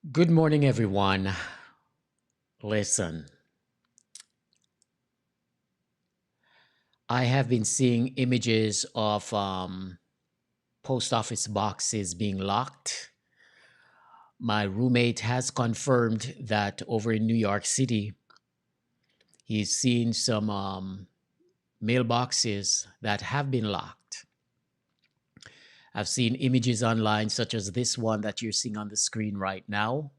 Good morning, everyone. Listen, I have been seeing images of post office boxes being locked. My roommate has confirmed that over in New York City, he's seen some mailboxes that have been locked. I've seen images online, such as this one that you're seeing on the screen right now.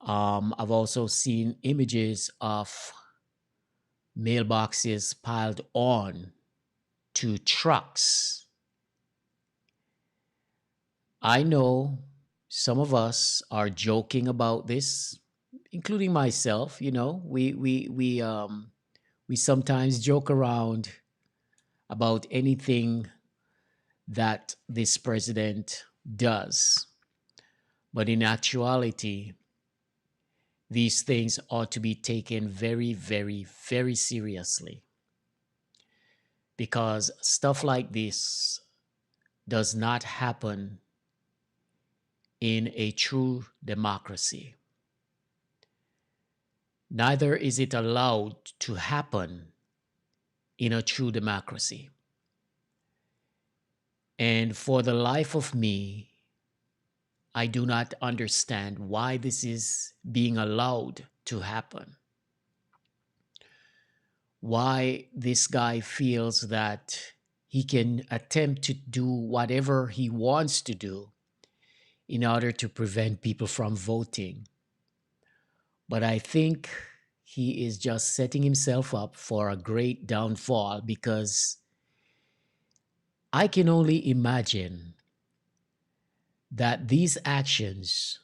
I've also seen images of mailboxes piled on to trucks. I know some of us are joking about this, including myself. We sometimes joke around about anything that this president does, but in actuality, these things ought to be taken very, very, very seriously because stuff like this does not happen in a true democracy. Neither is it allowed to happen in a true democracy. And for the life of me, I do not understand why this is being allowed to happen. Why this guy feels that he can attempt to do whatever he wants to do in order to prevent people from voting. But I think he is just setting himself up for a great downfall because I can only imagine that these actions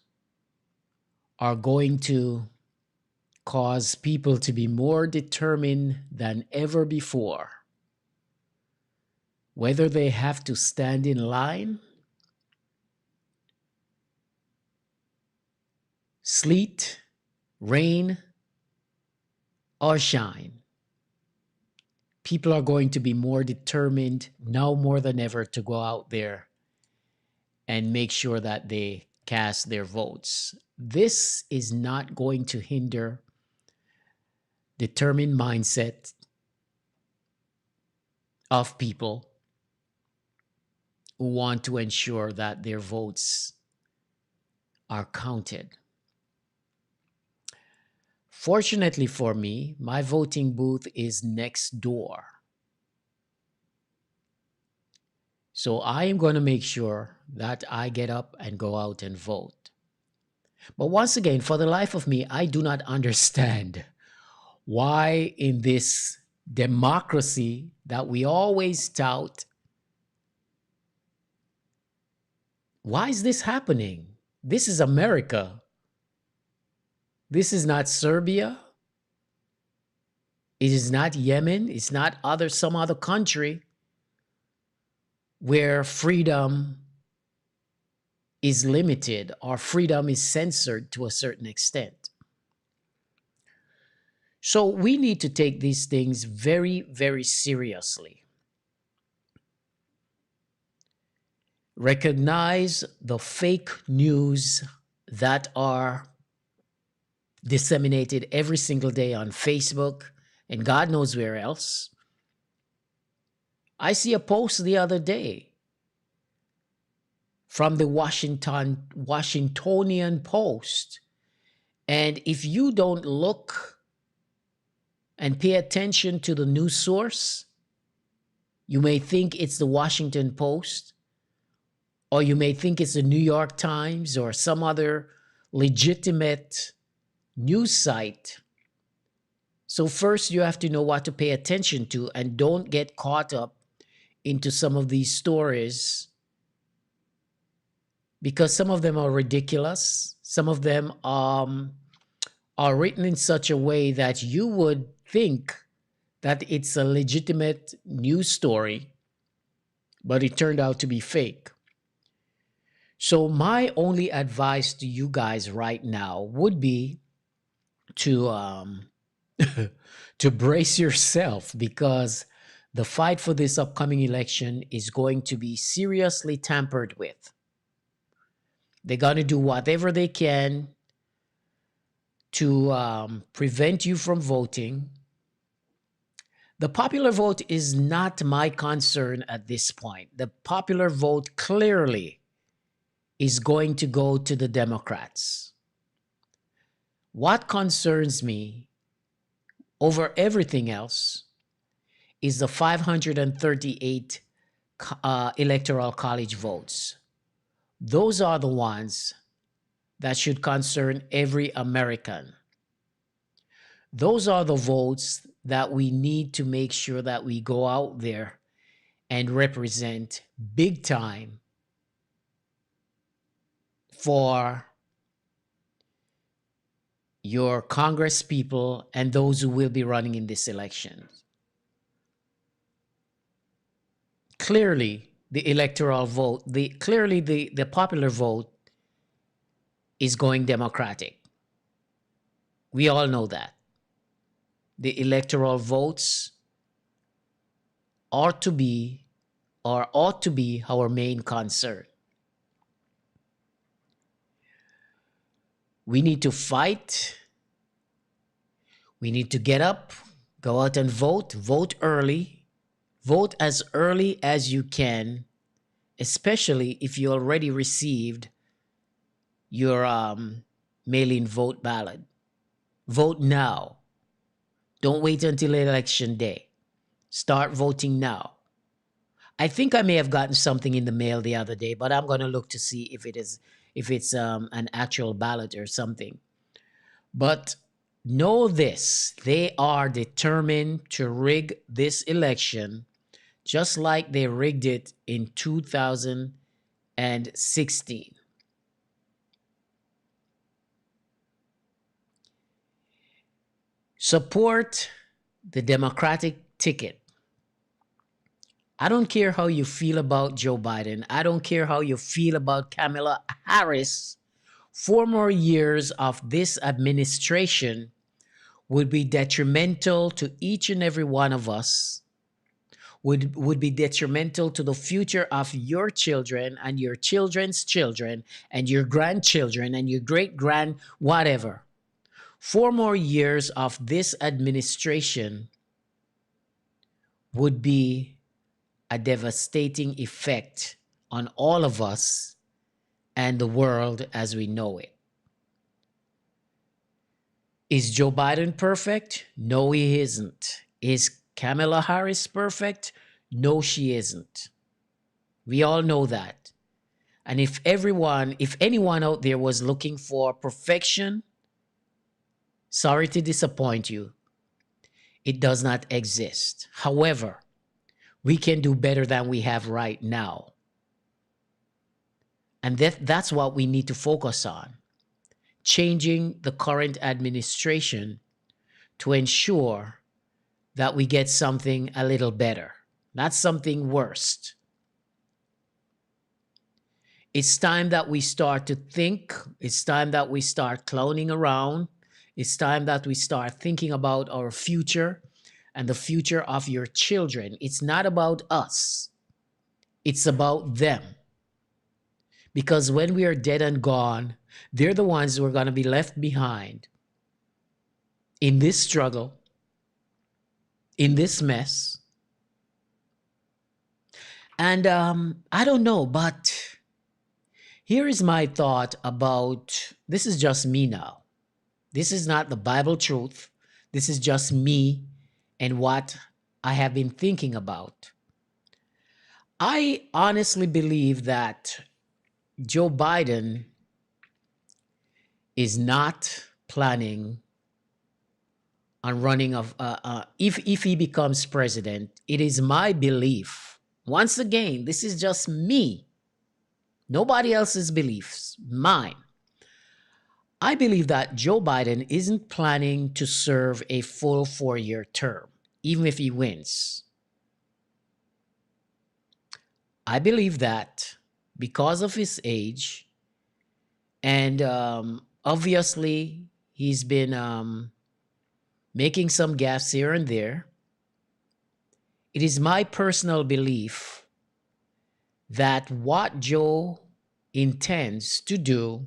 are going to cause people to be more determined than ever before, whether they have to stand in line, sleet, rain, or shine. People are going to be more determined now more than ever to go out there and make sure that they cast their votes. This is not going to hinder determined mindset of people who want to ensure that their votes are counted. Fortunately for me, my voting booth is next door. So I am going to make sure that I get up and go out and vote. But once again, for the life of me, I do not understand why in this democracy that we always tout, why is this happening? This is America. This is not Serbia. It is not Yemen. It's not some other country where freedom is limited or freedom is censored to a certain extent. So we need to take these things very, very seriously. Recognize the fake news that are disseminated every single day on Facebook and God knows where else. I see a post the other day from the Washingtonian Post. And if you don't look and pay attention to the news source, you may think it's the Washington Post, or you may think it's the New York Times or some other legitimate news site. So first you have to know what to pay attention to and don't get caught up into some of these stories because some of them are ridiculous. Some of them are written in such a way that you would think that it's a legitimate news story, but it turned out to be fake. So my only advice to you guys right now would be to to brace yourself because the fight for this upcoming election is going to be seriously tampered with. They're going to do whatever they can to prevent you from voting. The popular vote is not my concern at this point. The popular vote clearly is going to go to the Democrats. What concerns me over everything else is the 538 electoral college votes. Those are the ones that should concern every American. Those are the votes that we need to make sure that we go out there and represent big time for your Congress people and those who will be running in this election. Clearly, the electoral vote, the popular vote is going Democratic. We all know that. The electoral votes ought to be our main concern. We need to fight. We need to get up, go out and vote, vote early, vote as early as you can, especially if you already received your mail-in vote ballot. Vote now. Don't wait until election day. Start voting now. I think I may have gotten something in the mail the other day, but I'm going to look to see if it's an actual ballot or something. But know this, they are determined to rig this election just like they rigged it in 2016. Support the Democratic ticket. I don't care how you feel about Joe Biden. I don't care how you feel about Kamala Harris. 4 more years of this administration would be detrimental to each and every one of us, would be detrimental to the future of your children and your children's children and your grandchildren and your great-grand whatever. 4 more years of this administration would be a devastating effect on all of us and the world as we know it. Is Joe Biden perfect? No, he isn't. Is Kamala Harris perfect? No, she isn't. We all know that. And if anyone out there was looking for perfection, sorry to disappoint you. It does not exist. However, we can do better than we have right now. And that's what we need to focus on. Changing the current administration to ensure that we get something a little better, not something worse. It's time that we start to think. It's time that we start clowning around. It's time that we start thinking about our future and the future of your children. It's not about us. It's about them. Because when we are dead and gone, they're the ones who are going to be left behind in this struggle, in this mess. And I don't know, but here is my thought about, this is just me now. This is not the Bible truth. This is just me and what I have been thinking about. I honestly believe that Joe Biden is not planning on running if he becomes president. It is my belief. Once again, this is just me. Nobody else's beliefs, mine. I believe that Joe Biden isn't planning to serve a full 4-year term, even if he wins. I believe that because of his age, and obviously he's been making some gaffes here and there, it is my personal belief that what Joe intends to do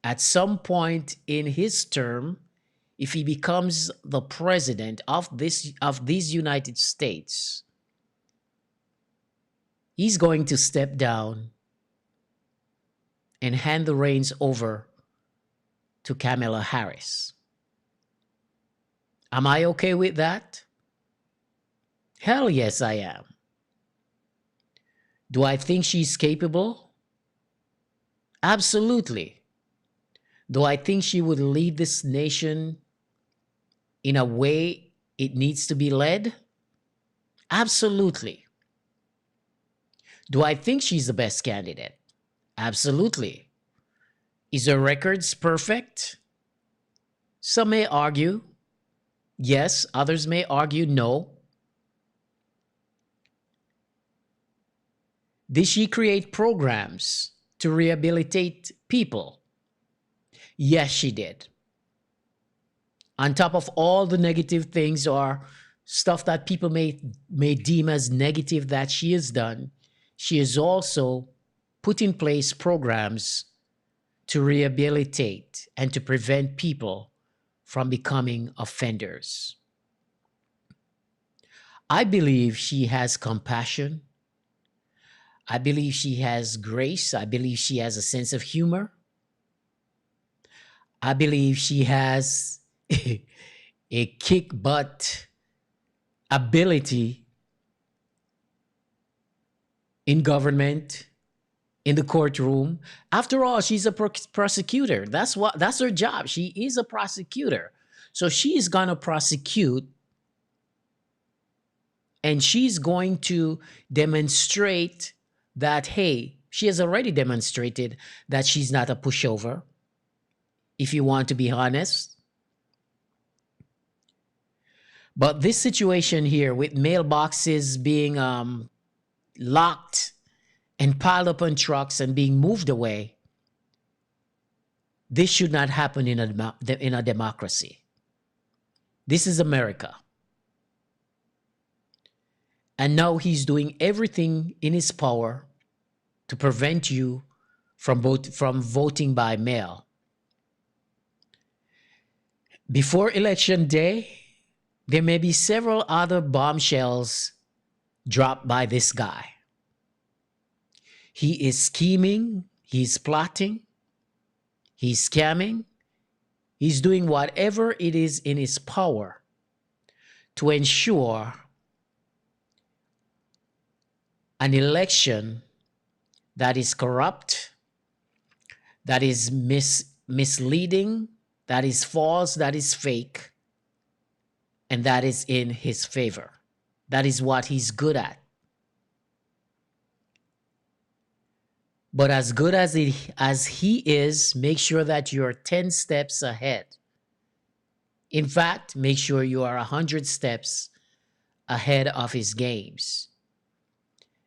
at some point in his term, if he becomes the president of these United States, he's going to step down and hand the reins over to Kamala Harris. Am I okay with that? Hell yes, I am. Do I think she's capable? Absolutely. Do I think she would lead this nation in a way it needs to be led? Absolutely. Do I think she's the best candidate? Absolutely. Is her records perfect? Some may argue yes, others may argue no. Did she create programs to rehabilitate people? Yes, she did. On top of all the negative things or stuff that people may deem as negative that she has done, she has also put in place programs to rehabilitate and to prevent people from becoming offenders. I believe she has compassion. I believe she has grace. I believe she has a sense of humor. I believe she has a kick butt ability in government, in the courtroom. After all, she's a prosecutor. That's her job. She is a prosecutor. So she's going to prosecute, and she's going to demonstrate that, hey, she has already demonstrated that she's not a pushover, if you want to be honest. But this situation here with mailboxes being locked and piled up on trucks and being moved away, this should not happen in a democracy. This is America. And now he's doing everything in his power to prevent you from voting by mail. Before election day, there may be several other bombshells dropped by this guy. He is scheming, he's plotting, he's scamming, he's doing whatever it is in his power to ensure an election that is corrupt, that is misleading, that is false, that is fake, and that is in his favor. That is what he's good at. But as good as he is, make sure that you're 10 steps ahead. In fact, make sure you are 100 steps ahead of his games.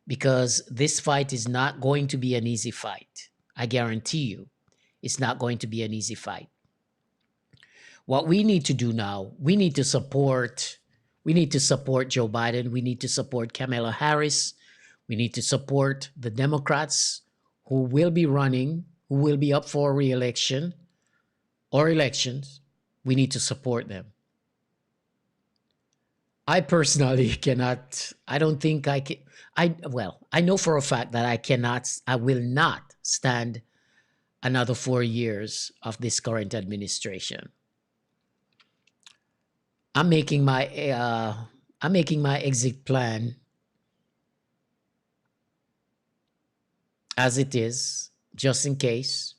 Because this fight is not going to be an easy fight. I guarantee you, it's not going to be an easy fight. What we need to do now, we need to support Joe Biden. We need to support Kamala Harris. We need to support the Democrats who will be running, who will be up for re-election or elections. We need to support them. I personally cannot, I don't think I can, I know for a fact that I will not stand another 4 years of this current administration. I'm making my exit plan as it is, just in case.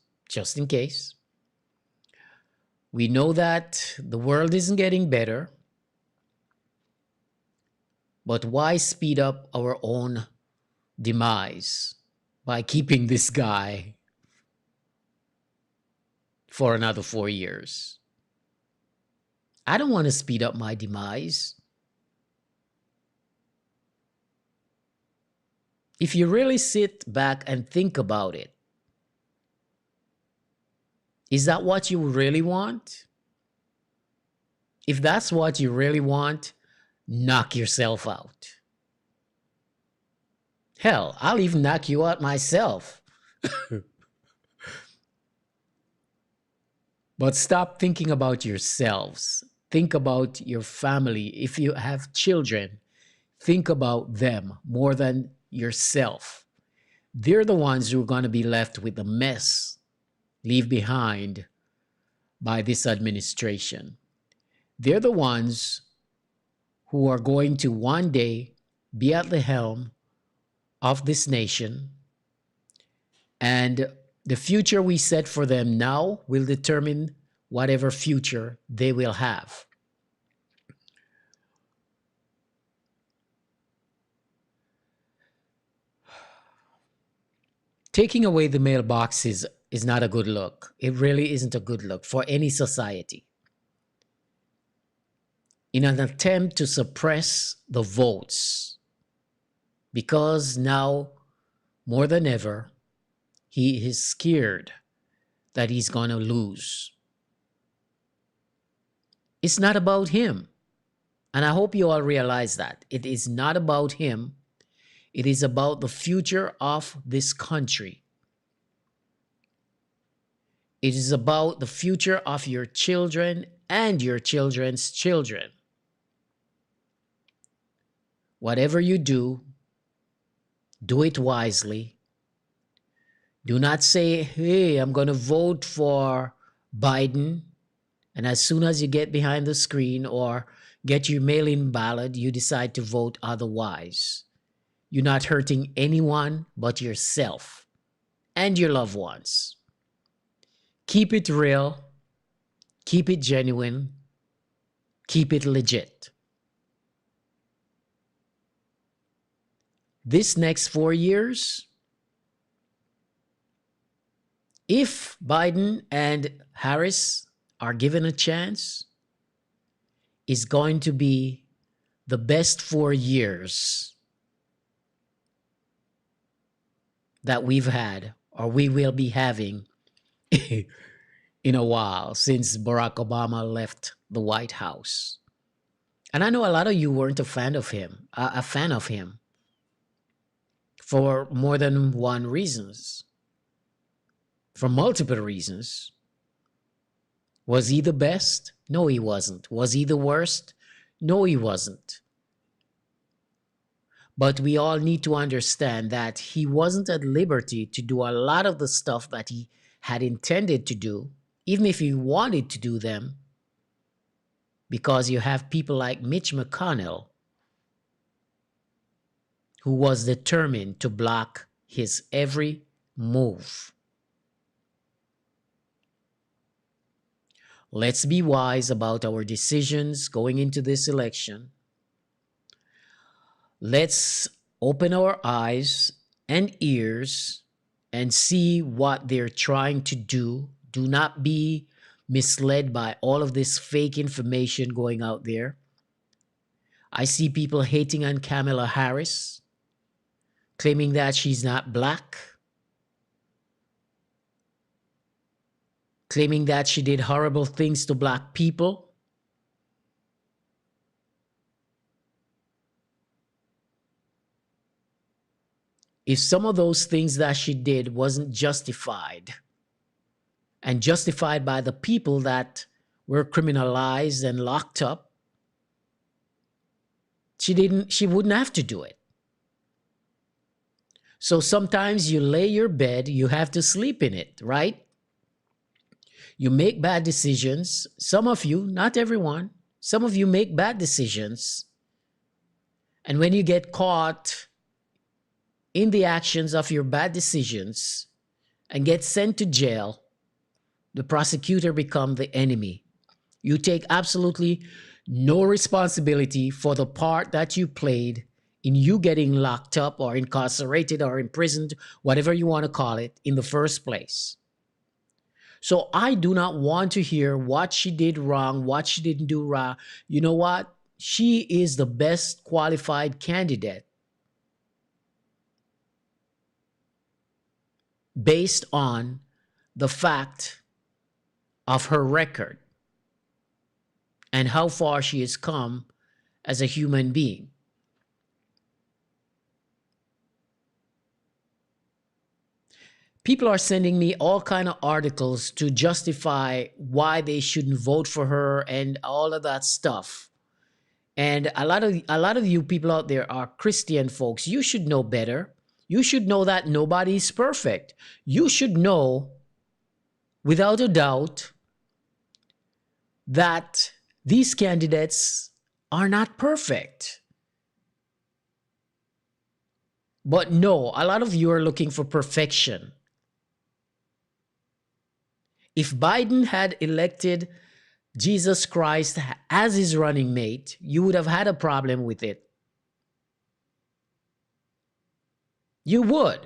We know that the world isn't getting better, but why speed up our own demise by keeping this guy for another 4 years? I don't want to speed up my demise. If you really sit back and think about it, is that what you really want? If that's what you really want, knock yourself out. Hell, I'll even knock you out myself. But stop thinking about yourselves. Think about your family. If you have children, think about them more than yourself. They're the ones who are going to be left with the mess leave behind by this administration. They're the ones who are going to one day be at the helm of this nation, and the future we set for them now will determine whatever future they will have. Taking away the mailboxes is not a good look. It really isn't a good look for any society. In an attempt to suppress the votes, because now more than ever, he is scared that he's going to lose. It's not about him. And I hope you all realize that. It is not about him. It is about the future of this country. It is about the future of your children and your children's children. Whatever you do it wisely. Do not say, hey, I'm going to vote for Biden. And as soon as you get behind the screen or get your mail in ballot, you decide to vote otherwise. You're not hurting anyone but yourself and your loved ones. Keep it real, keep it genuine, keep it legit. This next 4 years, if Biden and Harris are given a chance, is going to be the best 4 years that we've had or we will be having in a while since Barack Obama left the White House. And I know a lot of you weren't a fan of him, for more than one reasons, for multiple reasons. Was he the best? No, he wasn't. Was he the worst? No, he wasn't. But we all need to understand that he wasn't at liberty to do a lot of the stuff that he had intended to do, even if he wanted to do them, because you have people like Mitch McConnell, who was determined to block his every move. Let's be wise about our decisions going into this election. Let's open our eyes and ears and see what they're trying to do. Do not be misled by all of this fake information going out there. I see people hating on Kamala Harris, claiming that she's not black, claiming that she did horrible things to black people. If some of those things that she did wasn't justified, and justified by the people that were criminalized and locked up, she wouldn't have to do it. So sometimes you lay your bed, you have to sleep in it, right? You make bad decisions. Some of you, not everyone, some of you make bad decisions. And when you get caught in the actions of your bad decisions and get sent to jail, the prosecutor becomes the enemy. You take absolutely no responsibility for the part that you played in you getting locked up or incarcerated or imprisoned, whatever you want to call it, in the first place. So I do not want to hear what she did wrong, what she didn't do wrong. You know what? She is the best qualified candidate based on the fact of her record and how far she has come as a human being. People are sending me all kind of articles to justify why they shouldn't vote for her and all of that stuff. And a lot of you people out there are Christian folks. You should know better. You should know that nobody's perfect. You should know without a doubt that these candidates are not perfect. But no, a lot of you are looking for perfection. If Biden had elected Jesus Christ as his running mate, you would have had a problem with it. You would.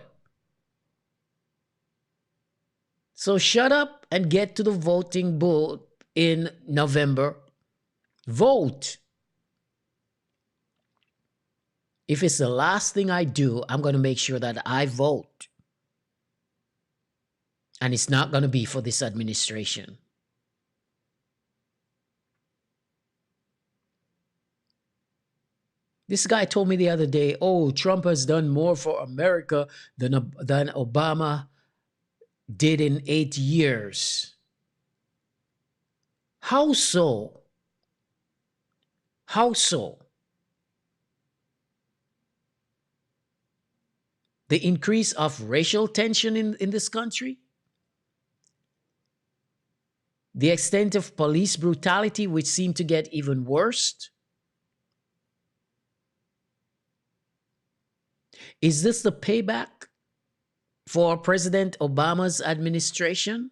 So shut up and get to the voting booth in November. Vote. If it's the last thing I do, I'm going to make sure that I vote. And it's not going to be for this administration. This guy told me the other day, oh, Trump has done more for America than Obama did in 8 years. How so? How so? The increase of racial tension in this country? The extent of police brutality, which seemed to get even worse? Is this the payback for President Obama's administration?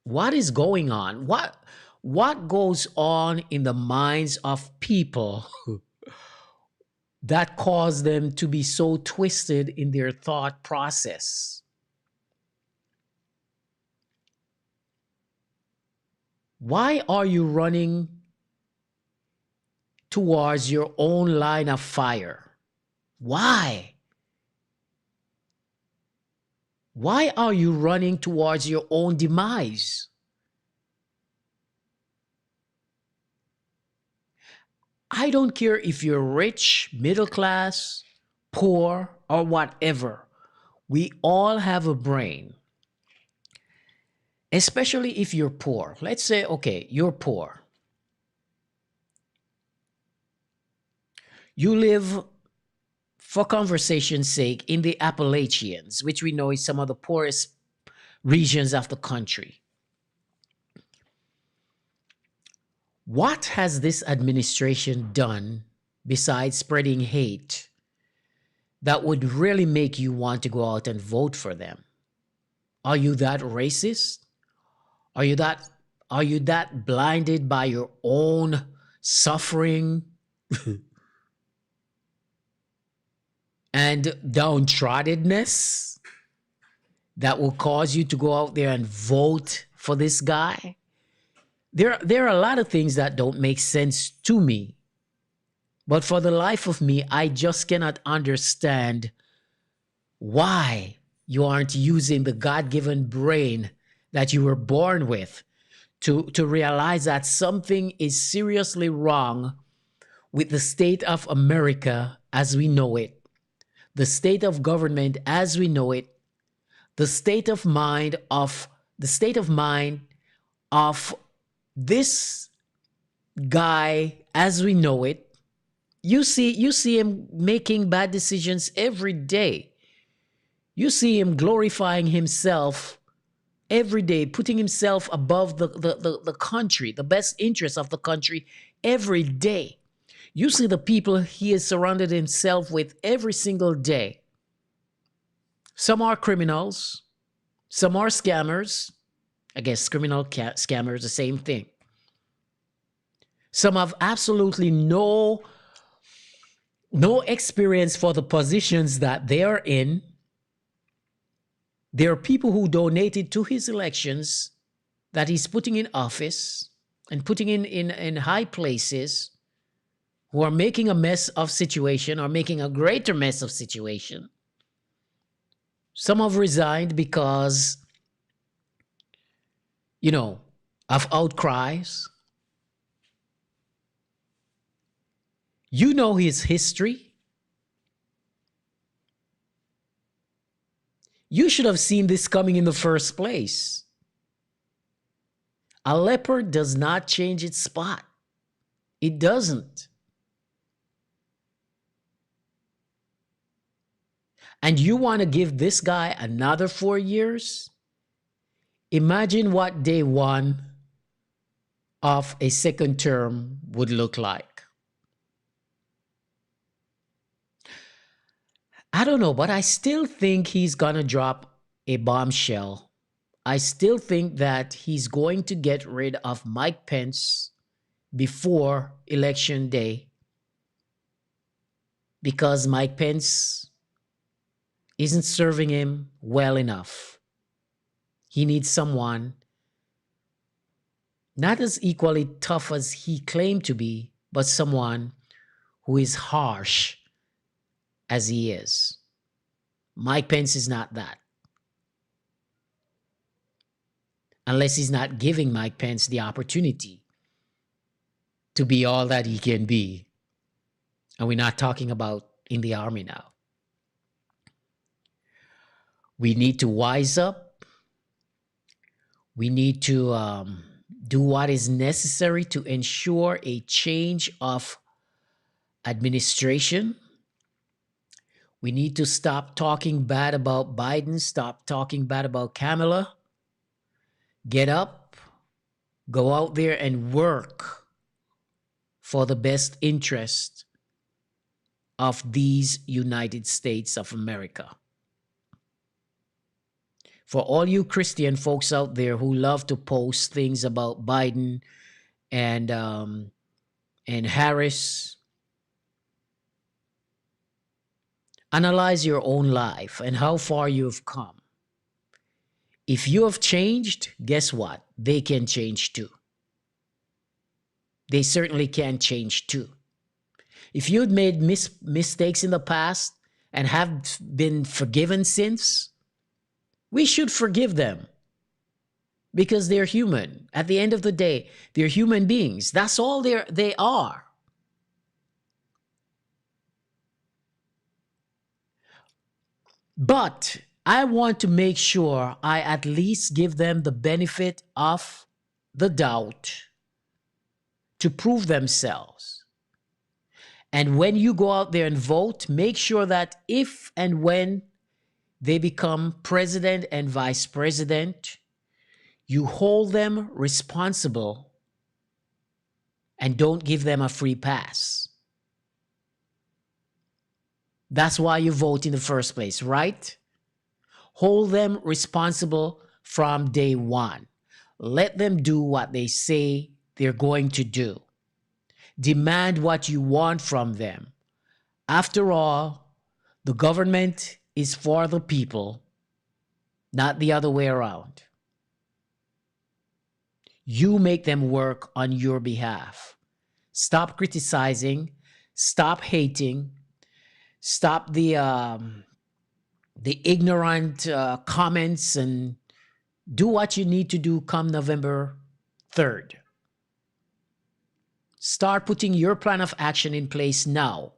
What is going on? What goes on in the minds of people that cause them to be so twisted in their thought process? Why are you running towards your own line of fire? Why? Why are you running towards your own demise? I don't care if you're rich, middle class, poor, or whatever. We all have a brain. Especially if you're poor. Let's say, okay, you're poor. You live, for conversation's sake, in the Appalachians, which we know is some of the poorest regions of the country. What has this administration done besides spreading hate that would really make you want to go out and vote for them? Are you that racist? Are you that blinded by your own suffering and downtroddenness that will cause you to go out there and vote for this guy? There are a lot of things that don't make sense to me. But for the life of me, I just cannot understand why you aren't using the God-given brain that you were born with to realize that something is seriously wrong with the state of America as we know it, the state of government as we know it, the state of mind of this guy as we know it. You see him making bad decisions every day. You see him glorifying himself every day, putting himself above the country, the best interests of the country every day. You see the people he has surrounded himself with every single day. Some are criminals, some are scammers. I guess criminal scammers, the same thing. Some have absolutely no experience for the positions that they are in. There are people who donated to his elections that he's putting in office and putting in high places, who are making a mess of situation or making a greater mess of situation. Some have resigned because, of outcries. You know his history. You should have seen this coming in the first place. A leopard does not change its spot. It doesn't. And you want to give this guy another 4 years? Imagine what day one of a second term would look like. I don't know, but I still think he's going to drop a bombshell. I still think that he's going to get rid of Mike Pence before election day because Mike Pence isn't serving him well enough. He needs someone not as equally tough as he claimed to be, but someone who is harsh as he is. Mike Pence is not that. Unless he's not giving Mike Pence the opportunity to be all that he can be. And we're not talking about in the army now. We need to wise up. We need to do what is necessary to ensure a change of administration. We need to stop talking bad about Biden, stop talking bad about Kamala. Get up, go out there and work for the best interest of these United States of America. For all you Christian folks out there who love to post things about Biden and Harris, analyze your own life and how far you've come. If you have changed, guess what? They can change too. They certainly can change too. If you'd made mistakes in the past and have been forgiven since, we should forgive them because they're human. At the end of the day, they're human beings. That's all they are. But I want to make sure I at least give them the benefit of the doubt to prove themselves. And when you go out there and vote, make sure that if and when they become president and vice president, you hold them responsible and don't give them a free pass. That's why you vote in the first place, right? Hold them responsible from day one. Let them do what they say they're going to do. Demand what you want from them. After all, the government is for the people, not the other way around. You make them work on your behalf. Stop criticizing. Stop hating. Stop the ignorant comments and do what you need to do come November 3rd. Start putting your plan of action in place now.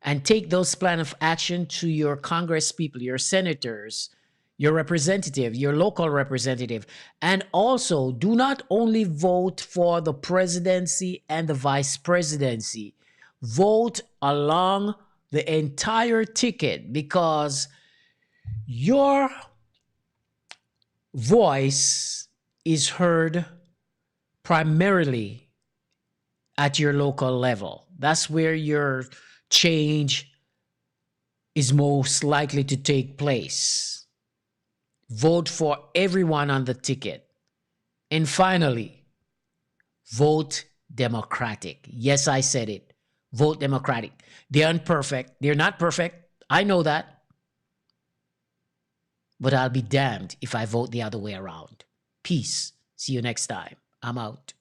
And take those plan of action to your Congress people, your senators, your representative, your local representative. And also, do not only vote for the presidency and the vice presidency. Vote along the entire ticket because your voice is heard primarily at your local level. That's where your change is most likely to take place. Vote for everyone on the ticket. And finally, vote Democratic. Yes, I said it. Vote Democratic. They aren't perfect. They're not perfect. I know that. But I'll be damned if I vote the other way around. Peace. See you next time. I'm out.